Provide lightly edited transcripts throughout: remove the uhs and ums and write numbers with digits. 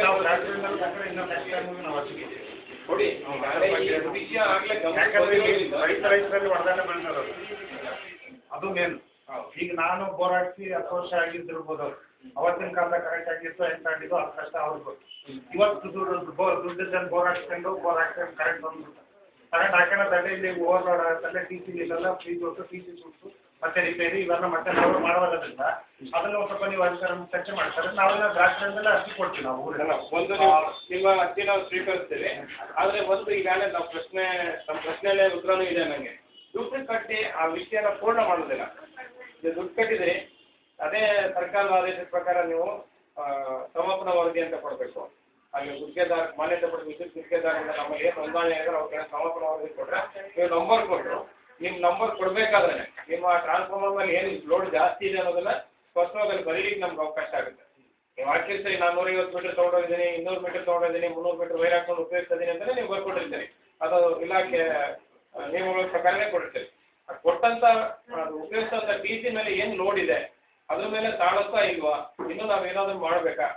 ನಾವು ರಾತ್ರಿಯಿಂದಲೂ ಬೇಕಾದ್ರೆ ಇನ್ನೊಂದು ನೆಕ್ಸ್ಟ್ ಟೈಮ್ ನಾವು ಹಚ್ಚಿದ್ದೀವಿ ಕೊಡಿ ವಿಷಯ ಆಗಲೇ ರೈತರಲ್ಲಿ ವರದಾನ ಬೆಳೆಸೋದು ಅದು ಮೇನ್. ಈಗ ನಾನು ಬೋರ್ ಹಾಕ್ಸಿ 10 ವರ್ಷ ಆಗಿದ್ದಿರ್ಬೋದು, ಅವತ್ತಿನ ಕಾಲದಾಗ ಕರೆಂಟ್ ಆಗಿತ್ತು ಎಂಟು ಆಗಿದ್ದು ಅದು ಕಷ್ಟ ಅವ್ರಿಗೂ. ಇವತ್ತು ದುಡ್ಡು ಬೋರ್ ಹಾಕ್ಸ್ಕೊಂಡು ಕರೆಂಟ್ ಬಂದ್ಬಿಟ್ಟು ಕರೆಂಟ್ ಹಾಕೋಣ ದಂಡೆ ಇಲ್ಲಿ ಓವರ್ಲೋಡ್ ಆಗುತ್ತಲ್ಲೇ ಟಿ ಸಿ ಇಲ್ಲೆಲ್ಲ ಫ್ರೀಜ್ ಹೊತ್ತು ಟಿ ಸಿ ಸುಟ್ಟು ಮತ್ತೆ ರಿಪೇರಿ ಇವೆಲ್ಲ ಮತ್ತೆ ನಾವು ಮಾಡೋದ್ರಿಂದ ಅದನ್ನು ಒಂದು ಸ್ವಲ್ಪ ನೀವು ಅಧಿಕಾರ ಚರ್ಚೆ ಮಾಡ್ತಾರೆ. ನಾವೆಲ್ಲ ಗ್ರಾಹಕರಿಂದಲೇ ಅರ್ಜಿ ಕೊಡ್ತೀವಿ ನಾವು ಊರಿಗೆಲ್ಲ. ಒಂದು ನಿಮ್ಮ ಅರ್ಜಿ ನಾವು ಸ್ವೀಕರಿಸ್ತೇವೆ. ಆದರೆ ಒಂದು ಈಗಾಗಲೇ ನಾವು ನಮ್ಮ ಪ್ರಶ್ನೆಯಲ್ಲೇ ಉತ್ತರನೂ ಇದೆ ನನಗೆ. ದುಡ್ಡು ಕಟ್ಟಿ ಆ ವಿಷಯನ ಪೂರ್ಣ ಮಾಡೋದಿಲ್ಲ. ದುಡ್ಡು ಕಟ್ಟಿದರೆ ಅದೇ ಸರ್ಕಾರದ ಆದೇಶದ ಪ್ರಕಾರ ನೀವು ಸಮಾಪನ ವರದಿ ಅಂತ ಕೊಡಬೇಕು. ಅಲ್ಲಿ ಗುತ್ತಿಗೆದಾರ ಮಾನ್ಯತೆ ಪಡೆದ ವಿದ್ಯುತ್ ಗುತ್ತಿಗೆದಾರರಿಂದ ನಮಗೆ ಏನು ನೋಂದಣಿ ಆಗಿದ್ರೆ ಅವ್ರಿಗೆ ಸಮಾಪನ ವರದಿ ಕೊಟ್ಟರೆ ನೀವು ನಂಬರ್ ಕೊಟ್ಟರು ನಿಮ್ಮ ನಂಬರ್ ಕೊಡಬೇಕಾದ್ರೆ ನಿಮ್ಮ ಟ್ರಾನ್ಸ್ಫಾರ್ಮರ್ ಮೇಲೆ ಏನು ಲೋಡ್ ಜಾಸ್ತಿ ಇದೆ ಅನ್ನೋದನ್ನ ಸ್ಪಷ್ಟವಾಗಿ ಅಲ್ಲಿ ಬರೀಲಿಕ್ಕೆ ನಮ್ಗೆ ಅವಕಾಶ ಆಗುತ್ತೆ. ನೀವು ಹಾಕಿರಿ ಸರಿ ನಾನು 150 ಮೀಟರ್ ತೊಗೊಂಡೋಗಿದ್ದೀನಿ, 200 ಮೀಟರ್ ತೊಗೊಂಡಿದ್ದೀನಿ, 300 ಮೀಟರ್ ವೈರ್ ಹಾಕೊಂಡು ಉಪಯೋಗಿಸ್ತಿದ್ದೀನಿ ಅಂತಲೇ ನೀವು ಬರ್ಕೊಟ್ಟಿರ್ತೀರಿ. ಅದು ಇಲಾಖೆ ನಿಯಮಗಳ ಪ್ರಕಾರನೇ ಕೊಟ್ಟಿರ್ತೀರಿ. ಕೊಟ್ಟಂತ ಅದು ಉಪಯೋಗಿಸೋಂಥ ಟಿ ಸಿ ಮೇಲೆ ಏನು ಲೋಡ್ ಇದೆ ಅದ್ರ ಮೇಲೆ ತಾಳುತ್ತಾ ಇಲ್ವಾ, ಇನ್ನೂ ನಾವೇನಾದ್ರೂ ಮಾಡಬೇಕಾ?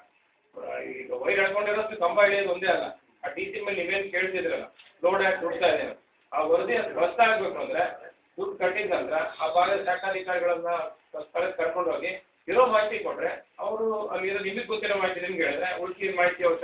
ಈಗ ವೈರ್ ಹಾಕೊಂಡಿರೋದು ಕಂಬ ಹಿಡಿಯೋದು ಒಂದೇ ಅಲ್ಲ, ಆ ಟಿ ಸಿ ಮೇಲೆ ನೀವೇನು ಕೇಳ್ತಿದ್ರಲ್ಲ ಲೋಡ್ ಯಾಕೆ ಕೊಡ್ತಾ ಇದ್ದೀರ ಆ ವರದಿ ಸ್ಪಷ್ಟ ಆಗಬೇಕು. ಅಂದರೆ ದುಡ್ಡು ಕಟ್ಟಿದ ನಂತರ ಆ ಭಾಗದ ಶಾಖಾಧಿಕಾರಿಗಳನ್ನ ಸ್ಥಳಕ್ಕೆ ಕರ್ಕೊಂಡು ಹೋಗಿ ಇರೋ ಮಾಹಿತಿ ಕೊಟ್ಟರೆ ಅವರು ಅಲ್ಲಿರೋ ನಿಮಗೆ ಗೊತ್ತಿರೋ ಮಾಹಿತಿ ನಿಮ್ಗೆ ಹೇಳಿದ್ರೆ ಉಳಿಸಿದ ಮಾಹಿತಿ ಅವ್ರ